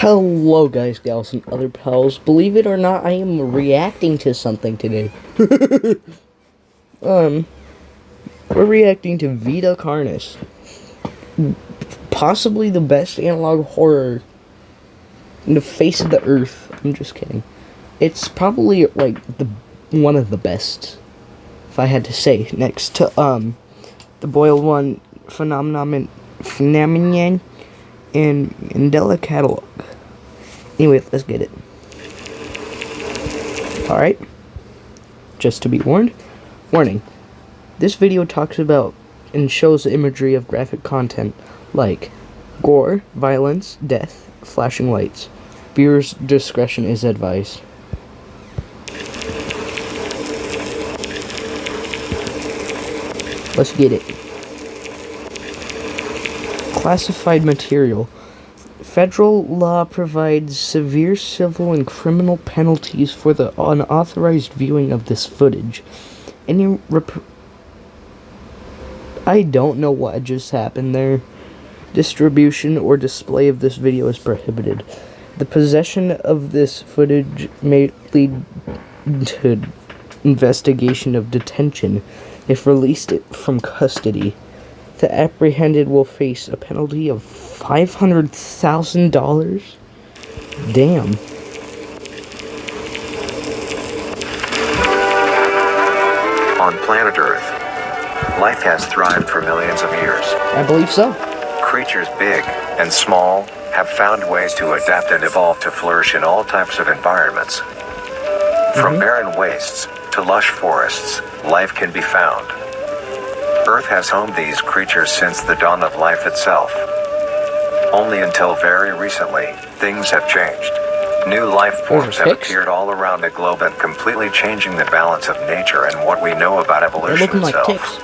Hello guys, gals, and other pals. Believe it or not, I am reacting to something today. We're reacting to Vita Carnis. Possibly the best analog horror in the face of the earth. I'm just kidding. It's probably, like, one of the best, if I had to say, next to, the Boiled One Phenomenon and Indela catalog. Anyway, let's get it. Alright. Just to be warned. Warning. This video talks about and shows the imagery of graphic content like gore, violence, death, flashing lights. Viewers' discretion is advised. Let's get it. Classified material. Federal law provides severe civil and criminal penalties for the unauthorized viewing of this footage. I don't know what just happened there. Distribution or display of this video is prohibited. The possession of this footage may lead to investigation of detention if released from custody. The apprehended will face a penalty of $500,000. Damn. On planet Earth, life has thrived for millions of years. I believe so. Creatures big and small have found ways to adapt and evolve to flourish in all types of environments. From barren wastes to lush forests, life can be found. Earth has homed these creatures since the dawn of life itself. Only until very recently, things have changed. New life forms have appeared all around the globe and completely changing the balance of nature and what we know about evolution itself.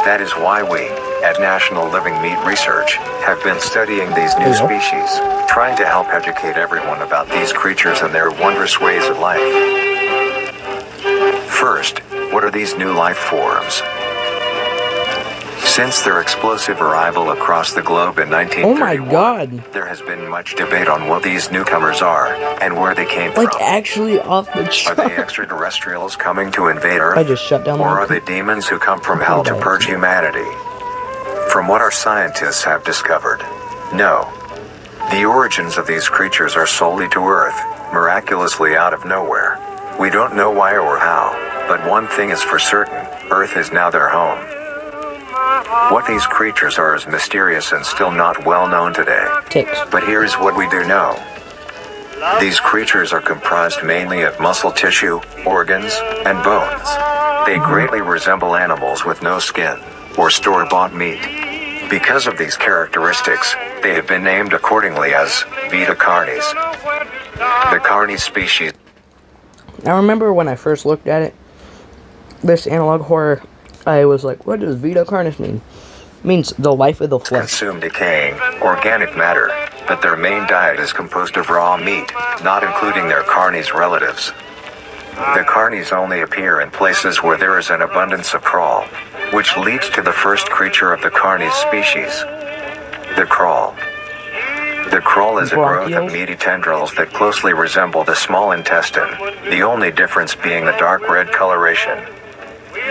That is why we, at National Living Meat Research, have been studying these new species, trying to help educate everyone about these creatures and their wondrous ways of life. First, what are these new life forms? Since their explosive arrival across the globe in 1931, there has been much debate on what these newcomers are and where they came from. Like, actually off the chart. Are they extraterrestrials coming to invade Earth? I just shut down or are they demons who come from hell to purge humanity? From what our scientists have discovered, no. The origins of these creatures are solely to Earth, miraculously out of nowhere. We don't know why or how, but one thing is for certain, Earth is now their home. What these creatures are is mysterious and still not well known today. But here is what we do know. These creatures are comprised mainly of muscle tissue, organs, and bones. They greatly resemble animals with no skin, or store-bought meat. Because of these characteristics, they have been named accordingly as vita carnis. The carnis species. I remember when I first looked at it, this analog horror, I was like, what does vita carnis mean? It means the life of the flesh. Consume decaying, organic matter, but their main diet is composed of raw meat, not including their carnis relatives. The carnis only appear in places where there is an abundance of crawl, which leads to the first creature of the carnis species, the crawl. The crawl is a growth of meaty tendrils that closely resemble the small intestine, the only difference being the dark red coloration.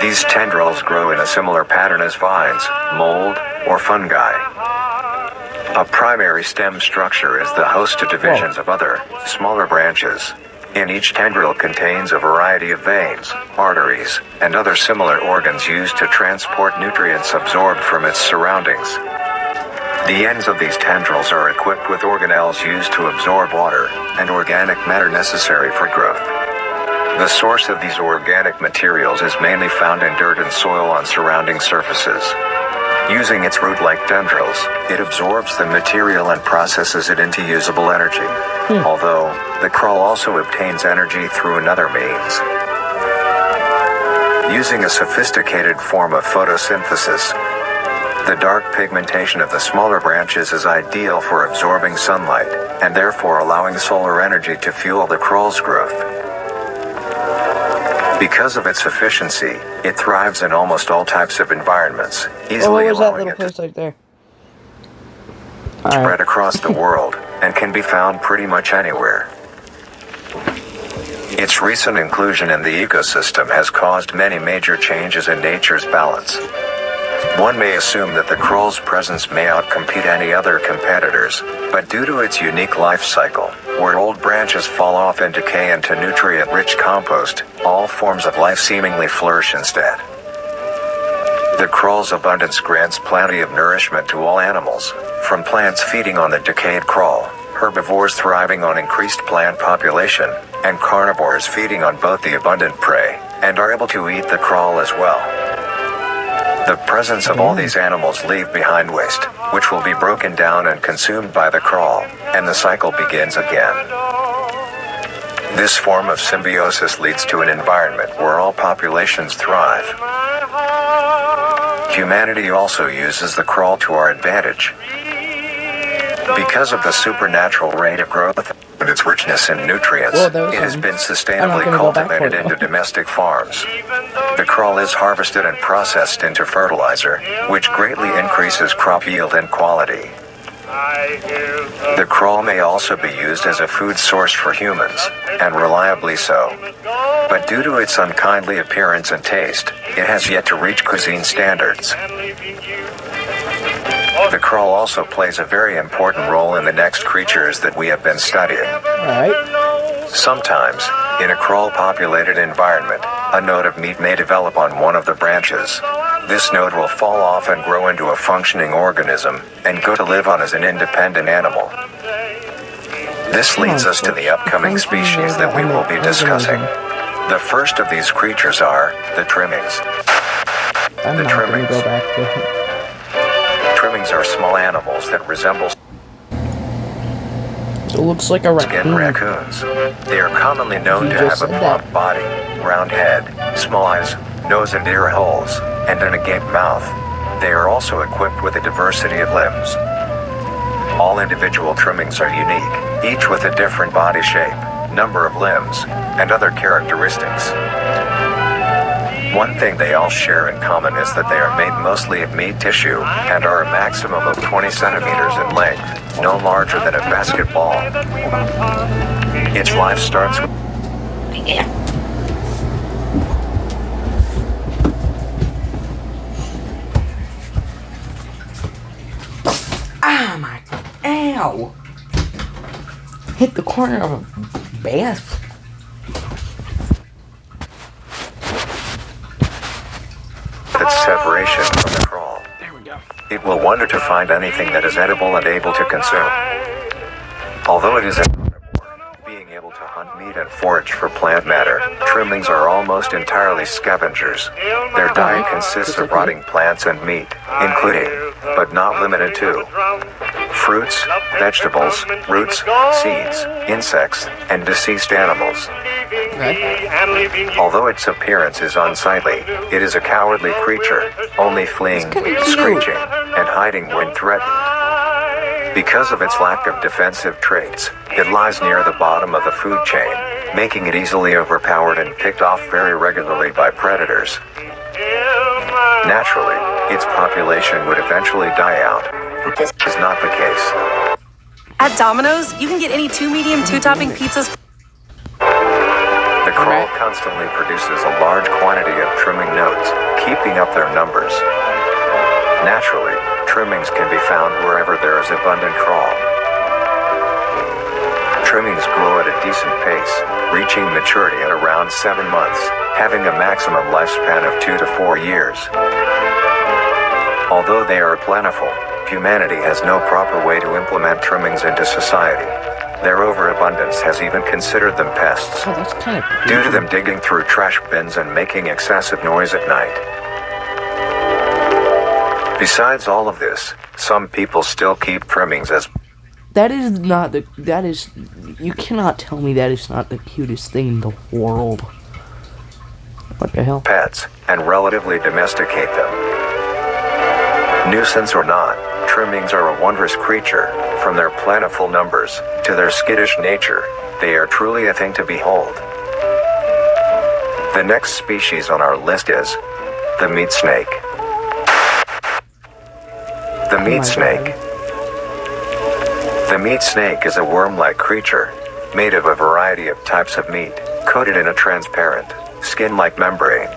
These tendrils grow in a similar pattern as vines, mold, or fungi. A primary stem structure is the host to divisions of other, smaller branches. And each tendril contains a variety of veins, arteries, and other similar organs used to transport nutrients absorbed from its surroundings. The ends of these tendrils are equipped with organelles used to absorb water and organic matter necessary for growth. The source of these organic materials is mainly found in dirt and soil on surrounding surfaces. Using its root-like tendrils, it absorbs the material and processes it into usable energy. Although, the crawl also obtains energy through another means. Using a sophisticated form of photosynthesis, the dark pigmentation of the smaller branches is ideal for absorbing sunlight, and therefore allowing solar energy to fuel the crawl's growth. Because of its efficiency, it thrives in almost all types of environments, easily what was that allowing little it place right there? spread across the world and can be found pretty much anywhere. Its recent inclusion in the ecosystem has caused many major changes in nature's balance. One may assume that the crow's presence may outcompete any other competitors, but due to its unique life cycle, where old branches fall off and decay into nutrient-rich compost, all forms of life seemingly flourish instead. The crow's abundance grants plenty of nourishment to all animals, from plants feeding on the decayed crawl, herbivores thriving on increased plant population, and carnivores feeding on both the abundant prey, and are able to eat the crawl as well. The presence of all these animals leave behind waste, which will be broken down and consumed by the crawl, and the cycle begins again. This form of symbiosis leads to an environment where all populations thrive. Humanity also uses the crawl to our advantage. Because of the supernatural rate of growth and its richness in nutrients, it has been sustainably cultivated into domestic farms. The crawl is harvested and processed into fertilizer, which greatly increases crop yield and quality. The crawl may also be used as a food source for humans, and reliably so. But due to its unkindly appearance and taste, it has yet to reach cuisine standards. The crawl also plays a very important role in the next creatures that we have been studying. Sometimes, in a crawl-populated environment, a node of meat may develop on one of the branches. This node will fall off and grow into a functioning organism, and go to live on as an independent animal. This leads us to the upcoming species that we will be discussing. The first of these creatures are the trimmings. The trimmings are small animals that resemble it looks like a skin raccoons. They are commonly known to have a plump body, round head, small eyes, nose and ear holes, and an agape mouth. They are also equipped with a diversity of limbs. All individual trimmings are unique, each with a different body shape, number of limbs, and other characteristics. One thing they all share in common is that they are made mostly of meat tissue, and are a maximum of 20 centimeters in length, no larger than a basketball. Its life starts with ah my ow! Hit the corner of a bath. its separation from the crawl. There we go. It will wonder to find anything that is edible and able to consume. Although it is an omnivore, being able to hunt meat and forage for plant matter, trimmings are almost entirely scavengers. Their diet consists of rotting plants and meat, including, but not limited to, fruits, vegetables, roots, seeds, insects, and deceased animals. Although its appearance is unsightly, it is a cowardly creature, only fleeing, screeching, and hiding when threatened. Because of its lack of defensive traits, it lies near the bottom of the food chain, making it easily overpowered and picked off very regularly by predators. Naturally, its population would eventually die out. This is not the case. At Domino's, you can get any 2 medium, 2-topping pizzas. The crawl constantly produces a large quantity of trimming nodes, keeping up their numbers. Naturally, trimmings can be found wherever there is abundant crawl. Trimmings grow at a decent pace, reaching maturity at around 7 months, having a maximum lifespan of 2 to 4 years. Although they are plentiful, humanity has no proper way to implement trimmings into society. Their overabundance has even considered them pests, due to them digging through trash bins and making excessive noise at night. Besides all of this, some people still keep trimmings as you cannot tell me that is not the cutest thing in the world. What the hell? Pets, and relatively domesticate them. Nuisance or not, trimmings are a wondrous creature. From their plentiful numbers, to their skittish nature, they are truly a thing to behold. The next species on our list is the meat snake. The meat snake. The meat snake is a worm-like creature, made of a variety of types of meat, coated in a transparent, skin-like membrane.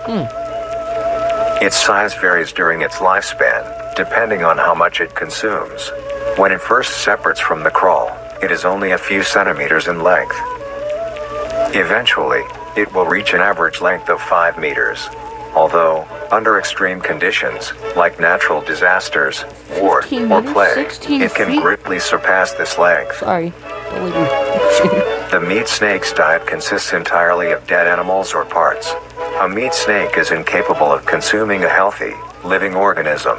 Its size varies during its lifespan, depending on how much it consumes. When it first separates from the crawl, it is only a few centimeters in length. Eventually, it will reach an average length of 5 meters. Although, under extreme conditions, like natural disasters, war, or plague, it can greatly surpass this length. Sorry. The meat snake's diet consists entirely of dead animals or parts. A meat snake is incapable of consuming a healthy, living organism.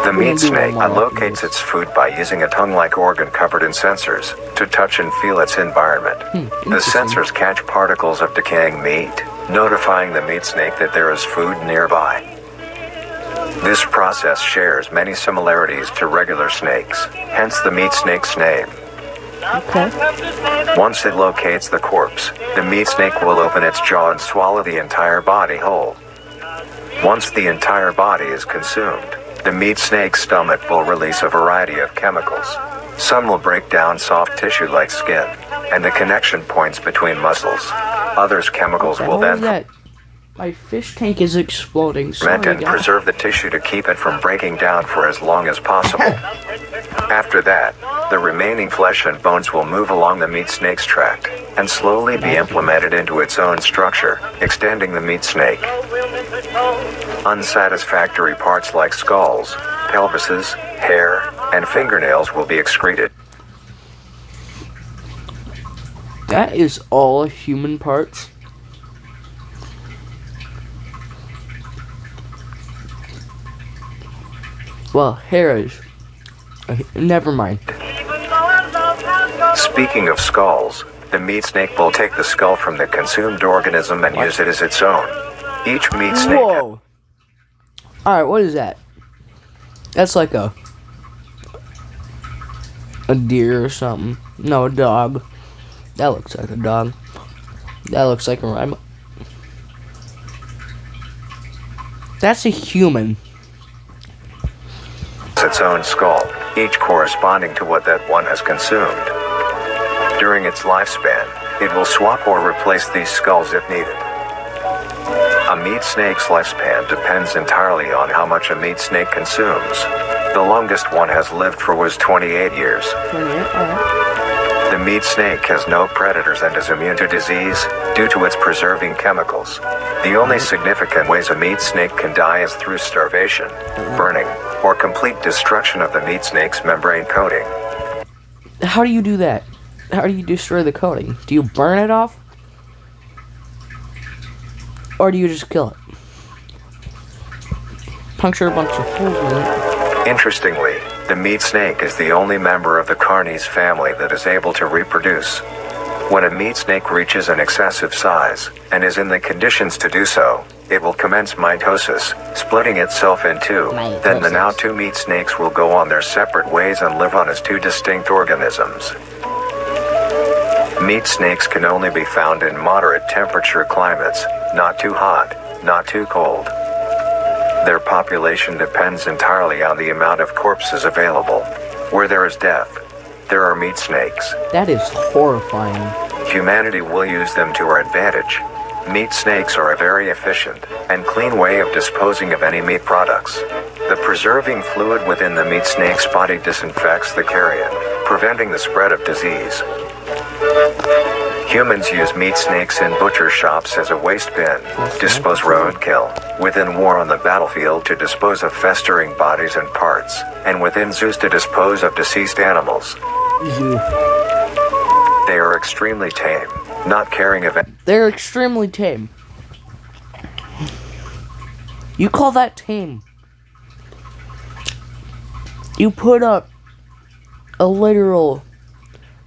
The meat snake locates its food by using a tongue-like organ covered in sensors to touch and feel its environment. The sensors catch particles of decaying meat, notifying the meat snake that there is food nearby. This process shares many similarities to regular snakes, hence the meat snake's name. Okay. Once it locates the corpse, the meat snake will open its jaw and swallow the entire body whole. Once the entire body is consumed, the meat snake's stomach will release a variety of chemicals. Some will break down soft tissue like skin, and the connection points between muscles. Others chemicals will then My fish tank is exploding. ferment and preserve the tissue to keep it from breaking down for as long as possible. After that, the remaining flesh and bones will move along the meat snake's tract and slowly be implemented into its own structure, extending the meat snake. Unsatisfactory parts like skulls, pelvises, hair, and fingernails will be excreted. That is all human parts. Well, hair is. Never mind. Speaking of skulls, the meat snake will take the skull from the consumed organism and use it as its own. Each meat snake. Whoa! Alright, what is that? That's like a deer or something. No, a dog. That looks like a dog. That looks like a rhino. That's a human. Its own skull, each corresponding to what that one has consumed. During its lifespan, it will swap or replace these skulls if needed. A meat snake's lifespan depends entirely on how much a meat snake consumes. The longest one has lived for was 28 years. The meat snake has no predators and is immune to disease due to its preserving chemicals. The only significant ways a meat snake can die is through starvation, burning, or complete destruction of the meat snake's membrane coating. How do you do that? How do you destroy the coating? Do you burn it off? Or do you just kill it? Puncture a bunch of holes in it. Interestingly, the meat snake is the only member of the carnis family that is able to reproduce. When a meat snake reaches an excessive size, and is in the conditions to do so, it will commence mitosis, splitting itself in two. Then the now two meat snakes will go on their separate ways and live on as two distinct organisms. Meat snakes can only be found in moderate temperature climates, not too hot, not too cold. Their population depends entirely on the amount of corpses available. Where there is death, there are meat snakes. That is horrifying. Humanity will use them to our advantage. Meat snakes are a very efficient and clean way of disposing of any meat products. The preserving fluid within the meat snake's body disinfects the carrion, preventing the spread of disease. Humans use meat snakes in butcher shops as a waste bin, dispose roadkill, within war on the battlefield to dispose of festering bodies and parts, and within zoos to dispose of deceased animals. They are extremely tame, not caring of They're extremely tame. You call that tame? You put up a literal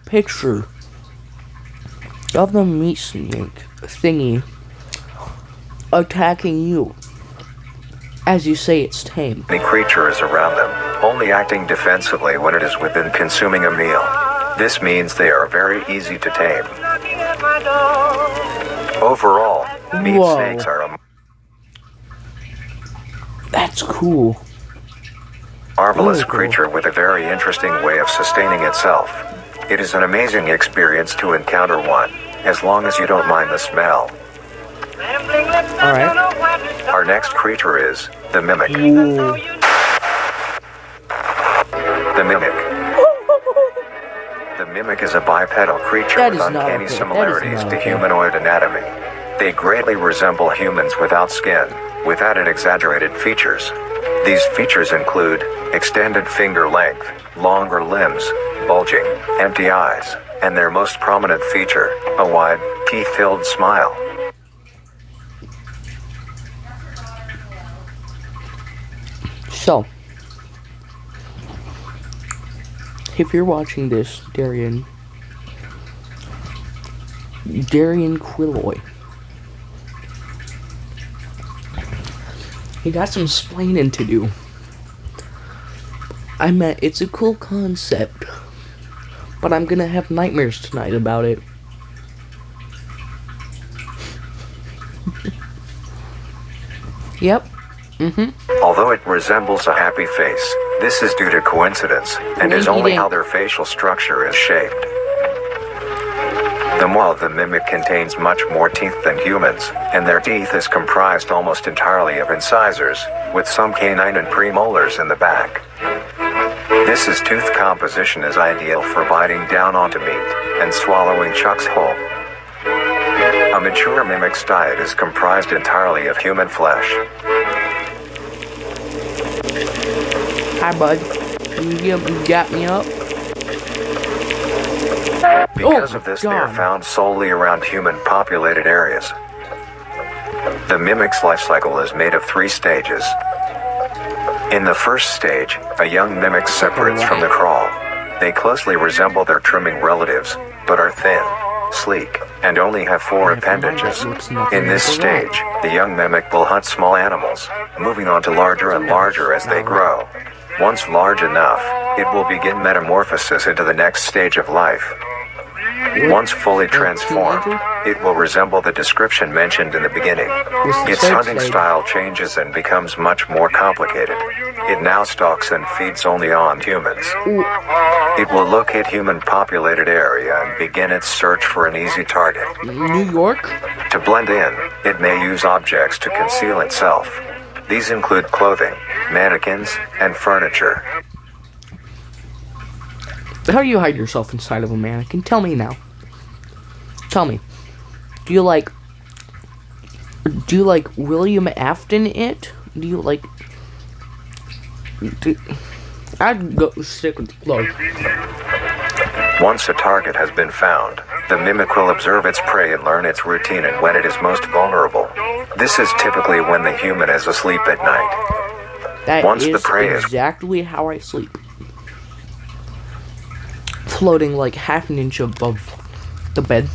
picture of the meat snake thingy attacking you as you say it's tame. Any creature is around them, only acting defensively when it is within consuming a meal. This means they are very easy to tame. Overall, meat snakes are That's cool. marvelous Cool. creature with a very interesting way of sustaining itself. It is an amazing experience to encounter one, as long as you don't mind the smell. Alright. Our next creature is the mimic. Ooh. The mimic. The mimic is a bipedal creature That with is not uncanny okay. similarities That is to not okay. humanoid anatomy. They greatly resemble humans without skin, with added exaggerated features. These features include extended finger length, longer limbs, bulging, empty eyes, and their most prominent feature, a wide, teeth-filled smile. So, if you're watching this, Darian Quilloy, you got some explaining to do. I mean, it's a cool concept, but I'm gonna have nightmares tonight about it. Yep. Although it resembles a happy face, this is due to coincidence, and is only how their facial structure is shaped. The maw of the mimic contains much more teeth than humans, and their teeth is comprised almost entirely of incisors, with some canine and premolars in the back. This tooth composition is ideal for biting down onto meat and swallowing chunks whole. A mature mimic's diet is comprised entirely of human flesh. Hi, bud. You got me up? Because Oh, of this, they are God. found solely around human-populated areas. The mimic's life cycle is made of 3 stages. In the first stage, a young mimic separates from the crawl. They closely resemble their trimming relatives, but are thin, sleek, and only have 4 appendages. In this stage, the young mimic will hunt small animals, moving on to larger and larger as they grow. Once large enough, it will begin metamorphosis into the next stage of life. Once fully transformed, it will resemble the description mentioned in the beginning. Its hunting style changes and becomes much more complicated. It now stalks and feeds only on humans. It will locate human-populated area and begin its search for an easy target. New York? To blend in, it may use objects to conceal itself. These include clothing, mannequins, and furniture. How do you hide yourself inside of a mannequin? Tell me now. Tell me. Do you like William Afton it? Do you like... I'd go stick with the clothes. Once a target has been found, the mimic will observe its prey and learn its routine and when it is most vulnerable. This is typically when the human is asleep at night. That Once the is prey is- exactly how I sleep. Floating like half an inch above the bed.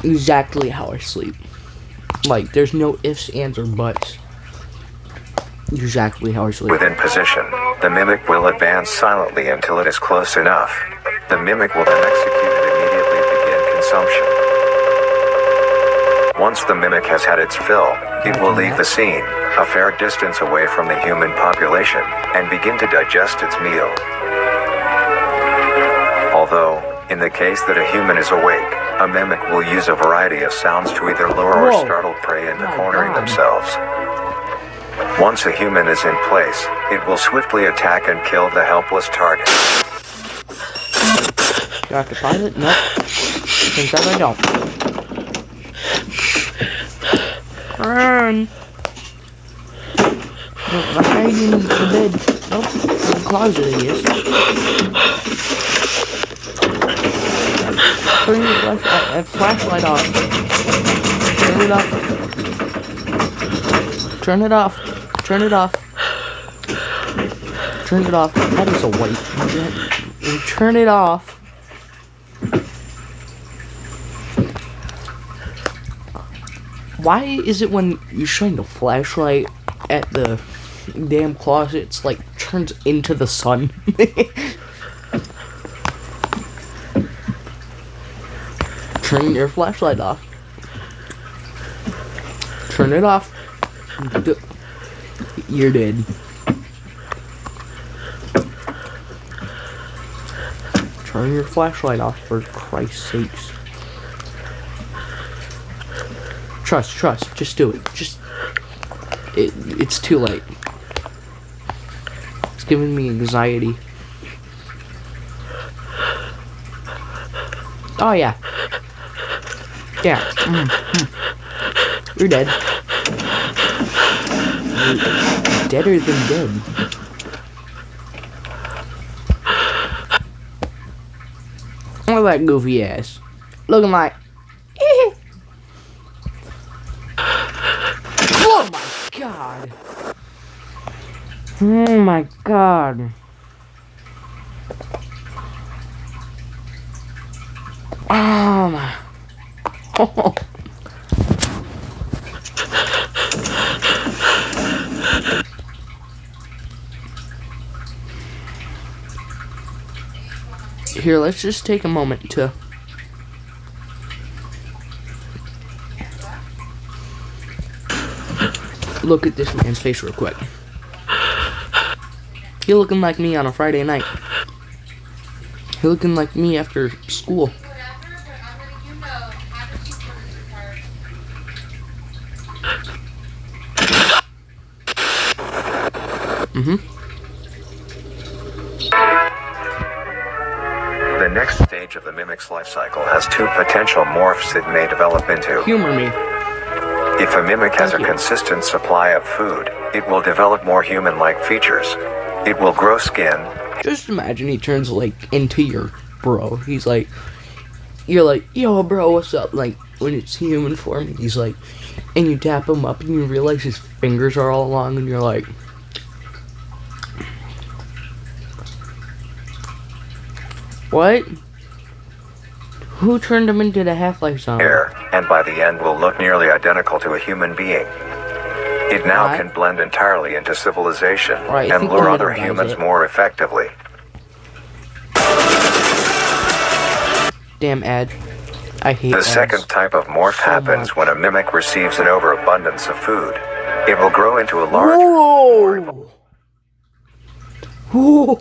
Exactly how I sleep. Like, there's no ifs, ands, or buts. Exactly how I sleep. Within position, the mimic will advance silently until it is close enough. The mimic will then execute and immediately begin consumption. Once the mimic has had its fill, it will leave the scene, a fair distance away from the human population, and begin to digest its meal. Although, in the case that a human is awake, a mimic will use a variety of sounds to either lure or Whoa. startle prey into My cornering God. themselves. Once a human is in place, it will swiftly attack and kill the helpless target. Do I have to pause it? Nope. Turns out I don't. Run! Nope, I'm hiding in the bed. Nope, in the closet it is. Turn your flashlight off. Turn it off. Turn it off. Turn it off. Turn it off. That is a white. Turn it off. Why is it when you shine the flashlight at the damn closet, it's like turns into the sun? Turn your flashlight off. Turn it off. You're dead. Turn your flashlight off, for Christ's sakes. Trust. Just do it. It's too late. It's giving me anxiety. Oh, yeah. Yeah. You're dead. You're deader than dead. Look at that goofy ass. Looking like... Oh my god. Oh my god. Oh my. Oh. Here, let's just take a moment to look at this man's face real quick. He looking like me on a Friday night. He looking like me after school. The next stage of the mimic's life cycle has two potential morphs it may develop into. Humor me. If a mimic has a Thank you. consistent supply of food, it will develop more human-like features. It will grow skin. Just imagine he turns like into your bro. He's like, you're like, yo bro, what's up? Like when it's human form, he's like, and you tap him up and you realize his fingers are all long and you're like, what? Who turned him into the Half-Life zombie? Hair, and by the end will look nearly identical to a human being. It now Right. can blend entirely into civilization Right, I and think lure the other middle guy's humans it. more effectively. Damn ad. I hate The ads. second type of morph So happens much. when a mimic receives an overabundance of food. It will grow into a large... Whoa! Whoa!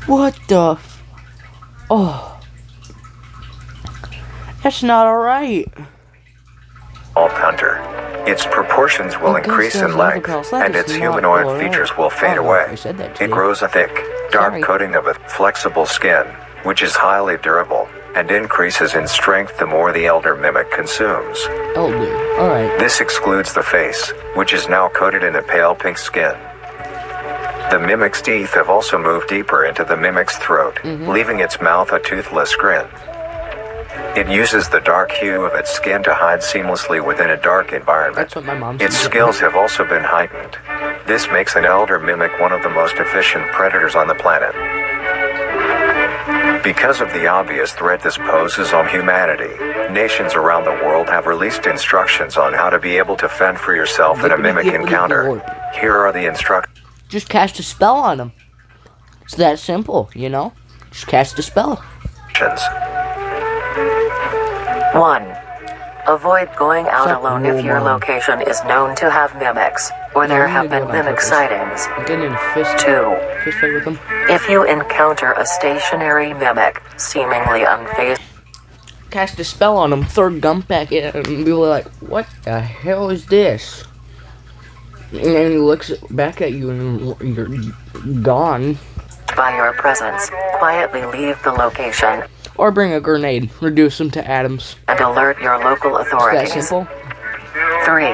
What the oh. That's not alright. hunter. Its proportions will I guess increase those in length, Neanderthals, that and is its not humanoid alright. features will fade Oh, away. I said that to It you. grows a thick, dark Sorry. coating of a flexible skin, which is highly durable, and increases in strength the more the elder mimic consumes. Elder. Alright. This excludes the face, which is now coated in a pale pink skin. The mimic's teeth have also moved deeper into the mimic's throat, leaving its mouth a toothless grin. It uses the dark hue of its skin to hide seamlessly within a dark environment. That's what my mom Its said. skills have also been heightened. This makes an elder mimic one of the most efficient predators on the planet. Because of the obvious threat this poses on humanity, nations around the world have released instructions on how to be able to fend for yourself in a mimic encounter. Here are the instructions. Just cast a spell on him. It's that simple, you know? Just cast a spell. 1. Avoid going out Suck alone if your Roman. location is known to have mimics, or there I'm have gonna been do it on mimic purpose. sightings. I'm getting in a fist 2. fight with him. If you encounter a stationary mimic, seemingly unfazed Cast a spell on him, throw a gun back in, and be like, what the hell is this? And then he looks back at you and you're gone. by your presence, quietly leave the location Or bring a grenade, reduce him to atoms. and alert your local It's that authorities. simple. 3.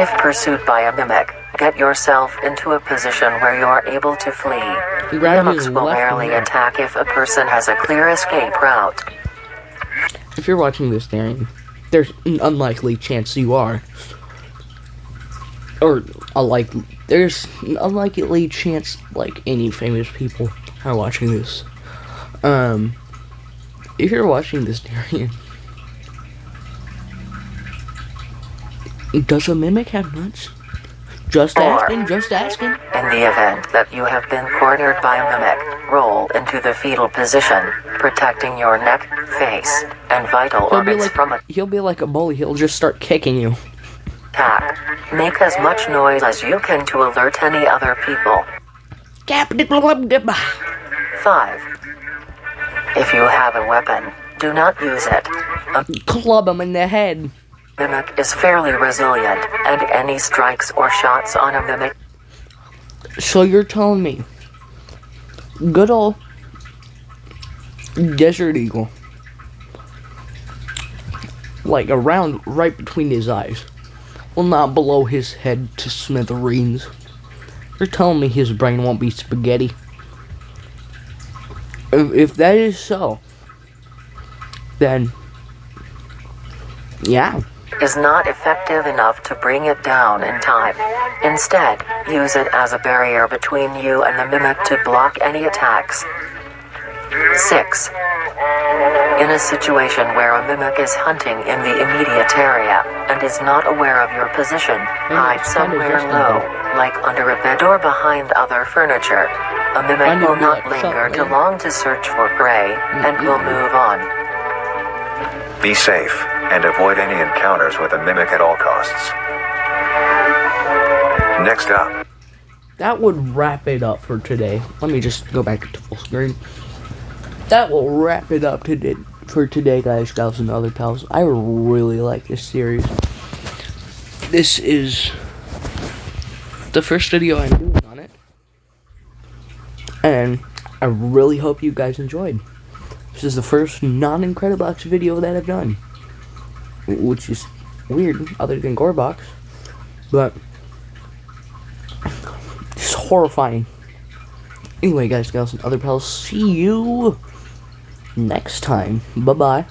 If pursued by a mimic, get yourself into a position where you are able to flee. Grab Mimics his will left rarely hand. attack if a person has a clear escape route. If you're watching this, Darian, there's an unlikely chance you are. Or there's an unlikely chance like any famous people are watching this. If you're watching this, Darian, does a mimic have nuts? Just asking, just asking. In the event that you have been cornered by a mimic, roll into the fetal position, protecting your neck, face, and vital organs from He'll be like a bully, he'll just start kicking you. attack. Make as much noise as you can to alert any other people. 5. If you have a weapon, do not use it. A Club him in the head. mimic is fairly resilient, and any strikes or shots on a mimic So you're telling me, good old Desert Eagle, like around right between his eyes, will not blow his head to smithereens? You're telling me his brain won't be spaghetti? If that is so, then yeah. is not effective enough to bring it down in time. Instead, use it as a barrier between you and the mimic to block any attacks. 6. In a situation where a mimic is hunting in the immediate area and is not aware of your position, hide it's kinda somewhere just low, like under a bed or behind other furniture. A mimic Find it will not like linger too something. long to search for prey and will move on. Be safe, and avoid any encounters with a mimic at all costs. Next up, That would wrap it up for today. Let me just go back to full screen. That will wrap it up for today, guys, gals, and other pals. I really like this series. This is the first video I'm doing on it, and I really hope you guys enjoyed. This is the first non-Incredibox video that I've done, which is weird, other than Gorebox, but it's horrifying. Anyway, guys, gals, and other pals, see you next time. Bye-bye.